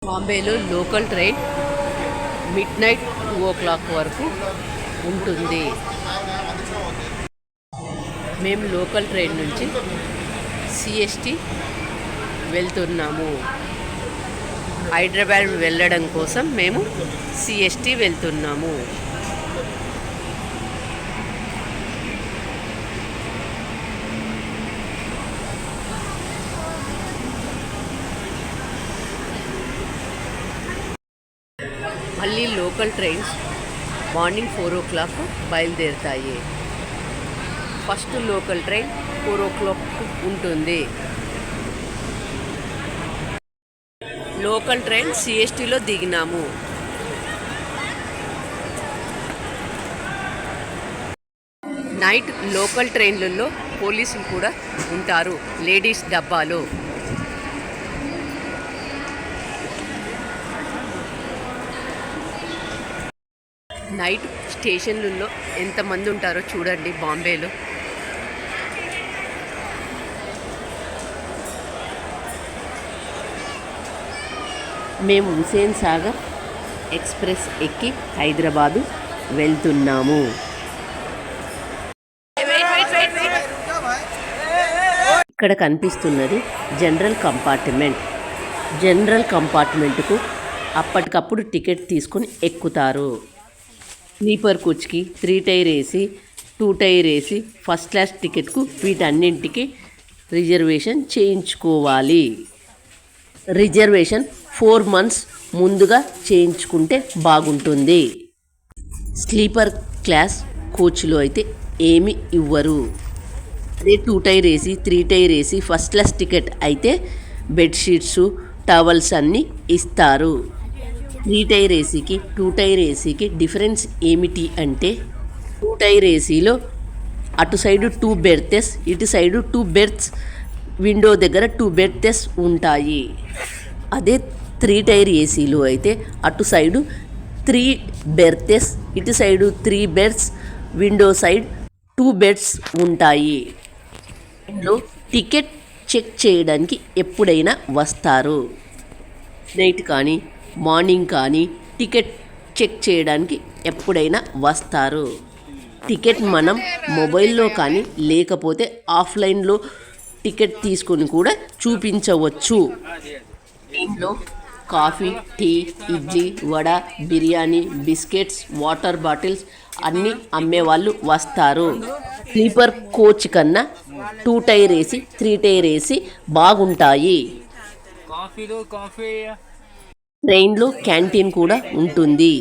బాంబేలో local train mid night 2 o'clock వరకు ఉంటుంది. మేము లోకల్ ట్రైన్ నుంచి సిఎస్టీ వెళ్తున్నాము. హైదరాబాద్ వెళ్ళడం కోసం మేము సిఎస్టీ వెళ్తున్నాము. మళ్ళీ లోకల్ ట్రైన్స్ మార్నింగ్ 4 o'clock బయలుదేరుతాయి. ఫస్ట్ లోకల్ ట్రైన్ 4 o'clock ఉంటుంది. లోకల్ ట్రైన్ సిఎస్టీలో దిగినాము. నైట్ లోకల్ ట్రైన్లలో పోలీసులు కూడా ఉంటారు లేడీస్ డబ్బాలో. నైట్ స్టేషన్లలో ఎంతమంది ఉంటారో చూడండి బాంబేలో. మేము హుసేన్ సాగర్ ఎక్స్ప్రెస్ ఎక్కి హైదరాబాదు వెళ్తున్నాము. ఇక్కడ కనిపిస్తున్నది జనరల్ కంపార్ట్మెంట్. జనరల్ కంపార్ట్మెంట్కు అప్పటికప్పుడు టికెట్ తీసుకొని ఎక్కుతారు. స్లీపర్ కోచ్కి 3 tier AC, 2 tier AC, first class టికెట్కు వీటన్నింటికి రిజర్వేషన్ చేయించుకోవాలి. రిజర్వేషన్ 4 months ముందుగా చేయించుకుంటే బాగుంటుంది. స్లీపర్ క్లాస్ కోచ్లో అయితే ఏమి ఇవ్వరు. అదే 2 tier AC, 3 tier AC, first class ticket అయితే బెడ్షీట్స్, టవల్స్ అన్నీ ఇస్తారు. 3 టైర్ ఏసీకి 2 టైర్ ఏసీకి డిఫరెన్స్ ఏమిటి అంటే 2 టైర్ ఏసీలో అటు సైడు 2 berths, ఇటు సైడు 2 berths, విండో దగ్గర 2 berths ఉంటాయి. అదే 3 టైర్ ఏసీలో అయితే అటు సైడు 3 berths, ఇటు side 3 berths, window side 2 beds ఉంటాయి. ఇందులో టికెట్ చెక్ చేయడానికి ఎప్పుడైనా వస్తారు. నైట్ కానీ మార్నింగ్ కానీ టికెట్ చెక్ చేయడానికి ఎప్పుడైనా వస్తారు. టికెట్ మనం మొబైల్లో కానీ లేకపోతే ఆఫ్లైన్లో టికెట్ తీసుకొని కూడా చూపించవచ్చు. ఇంట్లో coffee, tea, idli, vada, biryani, biscuits, water bottles అన్నీ అమ్మేవాళ్ళు వస్తారు. స్లీపర్ కోచ్ కన్నా 2 టైర్ ఏసీ, 3 టైర్ ఏసీ బాగుంటాయి. ట్రైన్లో క్యాంటీన్ కూడా ఉంటుంది.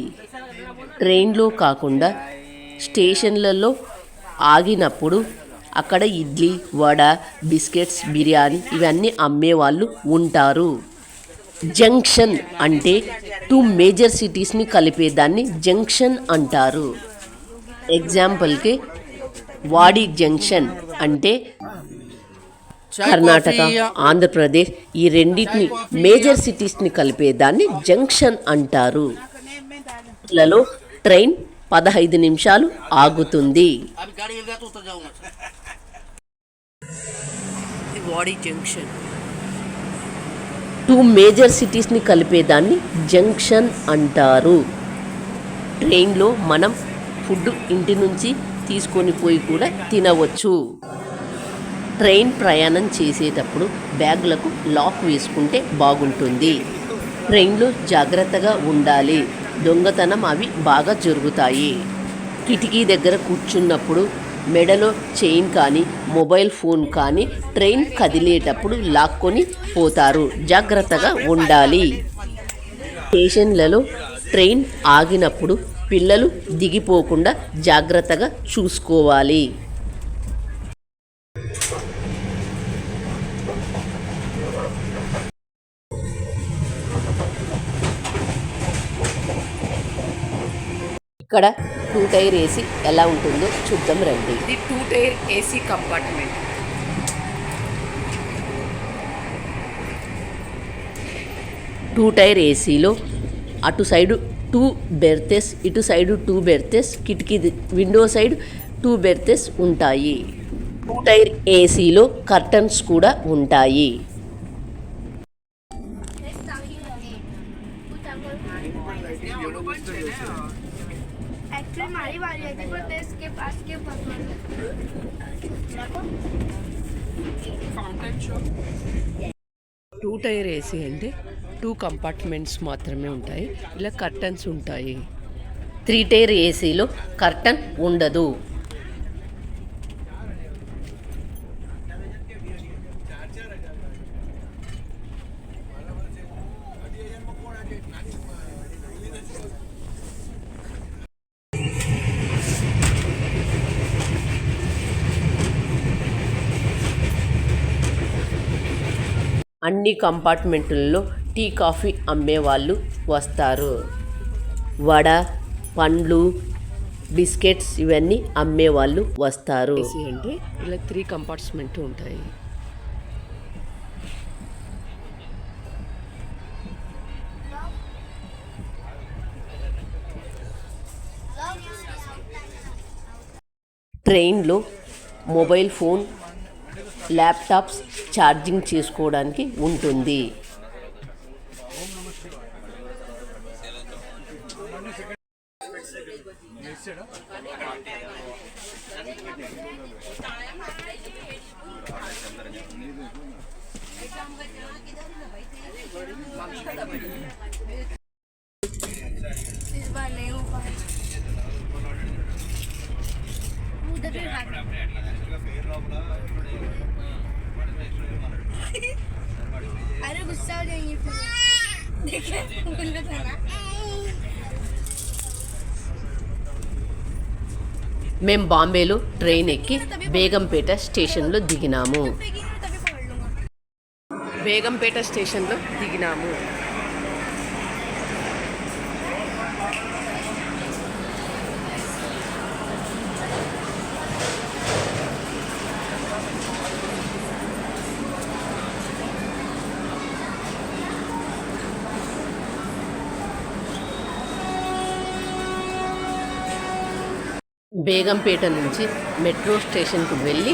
ట్రైన్లో కాకుండా స్టేషన్లలో ఆగినప్పుడు అక్కడ ఇడ్లీ, వడ, బిస్కెట్స్, బిర్యానీ ఇవన్నీ అమ్మేవాళ్ళు ఉంటారు. జంక్షన్ అంటే 2 మేజర్ సిటీస్ని కలిపేదాన్ని జంక్షన్ అంటారు. ఎగ్జాంపుల్కి వాడి జంక్షన్ అంటే కర్ణాటక, ఆంధ్రప్రదేశ్ ఈ రెండింటిని మేజర్ సిటీస్ని కలిపేదాన్ని జంక్షన్ అంటారు. లలో ట్రైన్ 15 నిమిషాలు ఆగుతుంది. వాడి జంక్షన్ 2 మేజర్ సిటీస్ని కలిపేదాన్ని జంక్షన్ అంటారు. ట్రైన్లో మనం ఫుడ్ ఇంటి నుంచి తీసుకొని పోయి కూడా తినవచ్చు. ట్రైన్ ప్రయాణం చేసేటప్పుడు బ్యాగులకు లాక్ వేసుకుంటే బాగుంటుంది. ట్రైన్లో జాగ్రత్తగా ఉండాలి. దొంగతనం అవి బాగా జరుగుతాయి. కిటికీ దగ్గర కూర్చున్నప్పుడు మెడలో చైన్ కానీ మొబైల్ ఫోన్ కానీ ట్రైన్ కదిలేటప్పుడు లాక్కొని పోతారు. జాగ్రత్తగా ఉండాలి. స్టేషన్లలో ట్రైన్ ఆగినప్పుడు పిల్లలు దిగిపోకుండా జాగ్రత్తగా చూసుకోవాలి. ఇక్కడ 2 టైర్ ఏసీ ఎలా ఉంటుందో చూద్దాం రండి. ఇది 2 టైర్ ఏసీ కంపార్ట్మెంట్. 2 టైర్ ఏసీలో అటు సైడు 2 berths, ఇటు సైడు 2 berths, కిటికీ విండో సైడ్ 2 berths ఉంటాయి. 2 టైర్ ఏసీలో కర్టన్స్ కూడా ఉంటాయి. एक्चुअली हमारी बारी आई थी पर देश के पास के టూ టైర్ ఏసీ అంటే 2 కంపార్ట్మెంట్స్ మాత్రమే ఉంటాయి. ఇలా కర్టన్స్ ఉంటాయి. 3 టైర్ ఏసీలో కర్టన్ ఉండదు. అన్ని కంపార్ట్మెంట్లలో టీ కాఫీ అమ్మేవాళ్ళు వస్తారు. వడ, పండ్లు, బిస్కెట్స్ ఇవన్నీ అమ్మేవాళ్ళు వస్తారు. అంటే ఇలా 3 కంపార్ట్మెంట్ ఉంటాయి. ట్రైన్లో మొబైల్ ఫోన్, ల్యాప్టాప్స్ ఛార్జింగ్ చేసుకోవడానికి ఉంటుంది. इस बार नहीं हो पाया उधर भी अरे गुस्सा हो जाएंगे फिर देखिए भूल था ना మేము బాంబేలో ట్రైన్ ఎక్కి బేగంపేట స్టేషన్లో దిగినాము. బేగంపేట స్టేషన్లో దిగినాము. బేగంపేట నుంచి మెట్రో స్టేషన్కు వెళ్ళి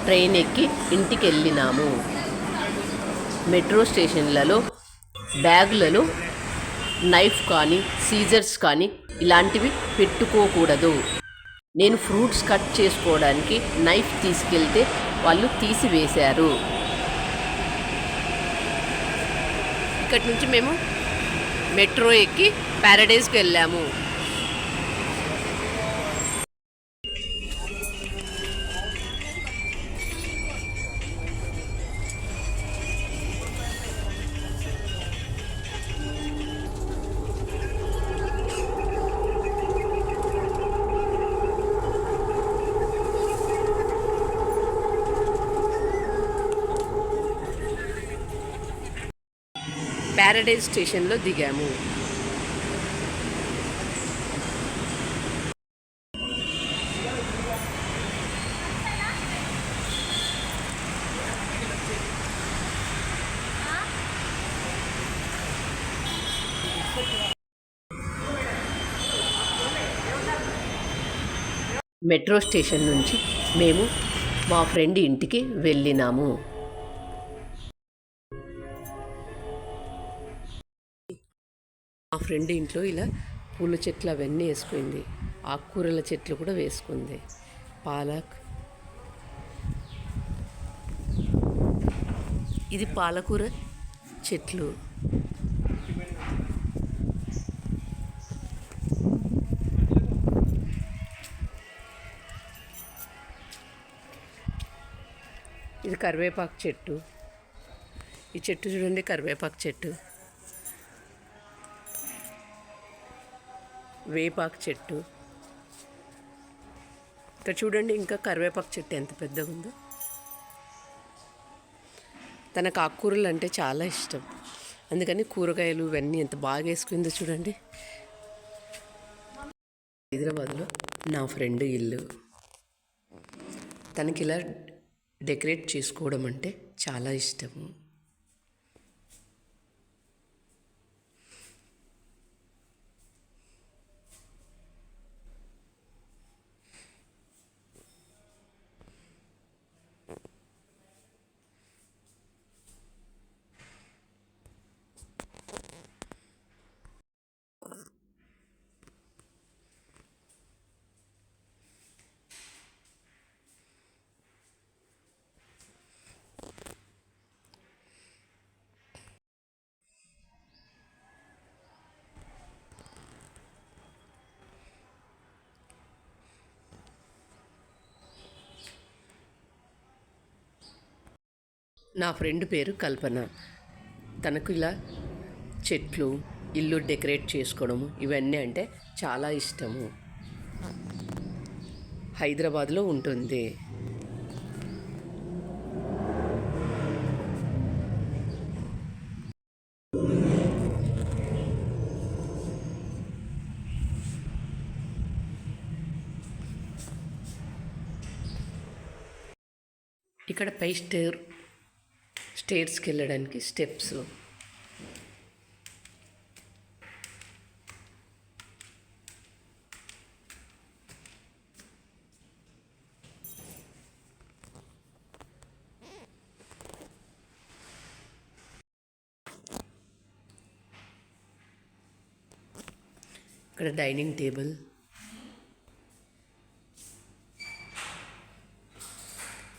ట్రైన్ ఎక్కి ఇంటికి వెళ్ళినాము. మెట్రో స్టేషన్లలో బ్యాగులలో నైఫ్ కానీ సీజర్స్ కానీ ఇలాంటివి పెట్టుకోకూడదు. నేను ఫ్రూట్స్ కట్ చేసుకోవడానికి నైఫ్ తీసుకెళ్తే వాళ్ళు తీసివేశారు. ఇక్కడి నుంచి మేము మెట్రో ఎక్కి ప్యారడైజ్కి వెళ్ళాము. ప్యారడైజ్ స్టేషన్లో దిగాము. మెట్రో స్టేషన్ నుంచి మేము మా ఫ్రెండ్ ఇంటికి వెళ్ళినాము. మా ఫ్రెండ్ ఇంట్లో ఇలా పూల చెట్లు అవన్నీ వేసుకుంది. ఆకుకూరల చెట్లు కూడా వేసుకుంది. పాలక్, ఇది పాలకూర చెట్లు. ఇది కరివేపాకు చెట్టు. ఈ చెట్టు చూడండి, కరివేపాకు చెట్టు. వేపాకు చెట్టు. ఇక్కడ చూడండి, ఇంకా కరివేపాకు చెట్టు ఎంత పెద్దగా ఉందో. తనకు ఆకుకూరలు అంటే చాలా ఇష్టం, అందుకని కూరగాయలు ఇవన్నీ ఎంత బాగా వేసుకుందో చూడండి. హైదరాబాద్లో నా ఫ్రెండ్ ఇల్లు. తనకి ఇలా డెకరేట్ చేసుకోవడం అంటే చాలా ఇష్టము. నా ఫ్రెండ్ పేరు కల్పన. తనకు ఇలా చెట్లు, ఇల్లు డెకరేట్ చేసుకోవడము ఇవన్నీ అంటే చాలా ఇష్టము. హైదరాబాద్లో ఉంటుంది. ఇక్కడ పై స్టేర్స్కి వెళ్ళడానికి స్టెప్స్. ఇక్కడ డైనింగ్ టేబుల్,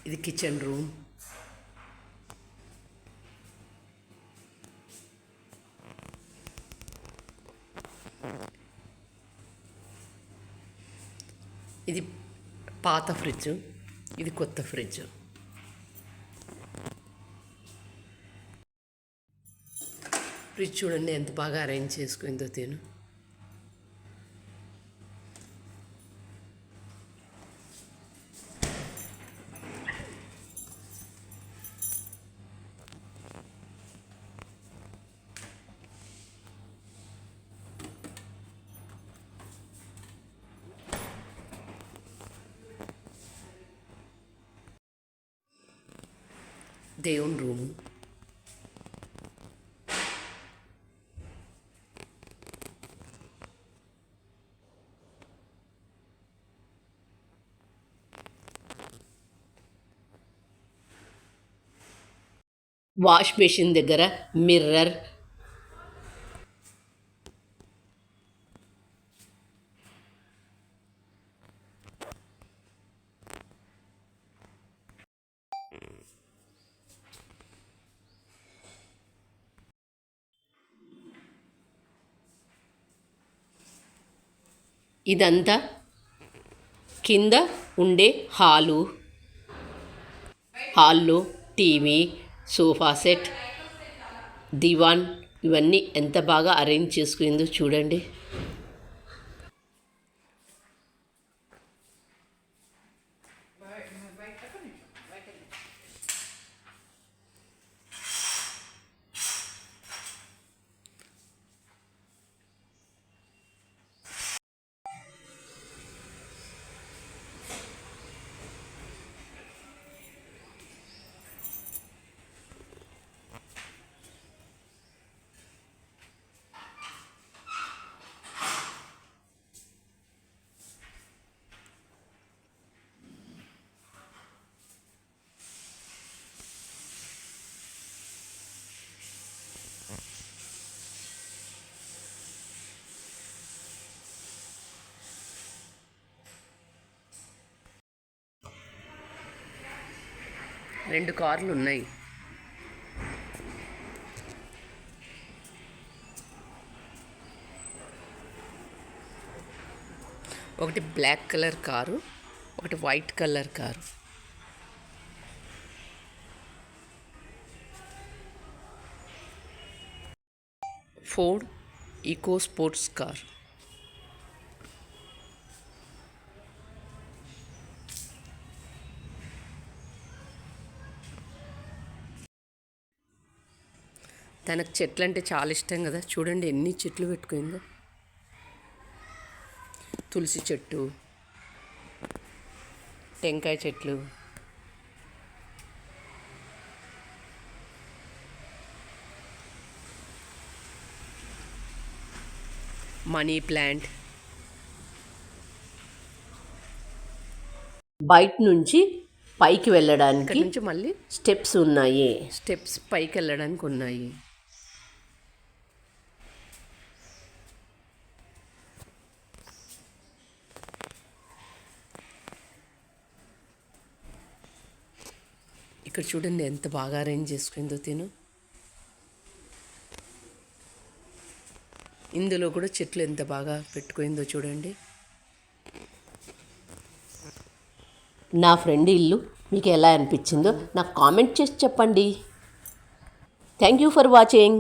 ఇది కిచెన్ రూమ్. ఇది పాత ఫ్రిడ్జ్, ఇది కొత్త ఫ్రిడ్జ్. ఫ్రిడ్జ్ చూడండి ఎంత బాగా అరేంజ్ చేసుకుందో తిను. దేవుని రూము, వాష్ బేసిన్ దగ్గర మిర్రర్, ఇదంతా కింద ఉండే హాల్లో టీవీ, సోఫా సెట్, దివాన్ ఇవన్నీ ఎంత బాగా అరేంజ్ చేసుకుందో చూడండి. రెండు కార్లు ఉన్నాయి. ఒకటి బ్లాక్ కలర్ కారు, ఒకటి white colour car. Ford Eco Sports car. తనకు చెట్లు అంటే చాలా ఇష్టం కదా, చూడండి ఎన్ని చెట్లు పెట్టుకుందో. తులసి చెట్టు, టెంకాయ చెట్లు, మనీ ప్లాంట్. బయట నుంచి పైకి వెళ్ళడానికి నుంచి మళ్ళీ స్టెప్స్ ఉన్నాయి. స్టెప్స్ పైకి వెళ్ళడానికి ఉన్నాయి. ఇక్కడ చూడండి ఎంత బాగా అరేంజ్ చేసుకుందో తిను. ఇందులో కూడా చెట్లు ఎంత బాగా పెట్టుకుందో చూడండి. నా ఫ్రెండ్ ఇల్లు మీకు ఎలా అనిపించిందో నాకు కామెంట్ చేసి చెప్పండి. Thank you for watching.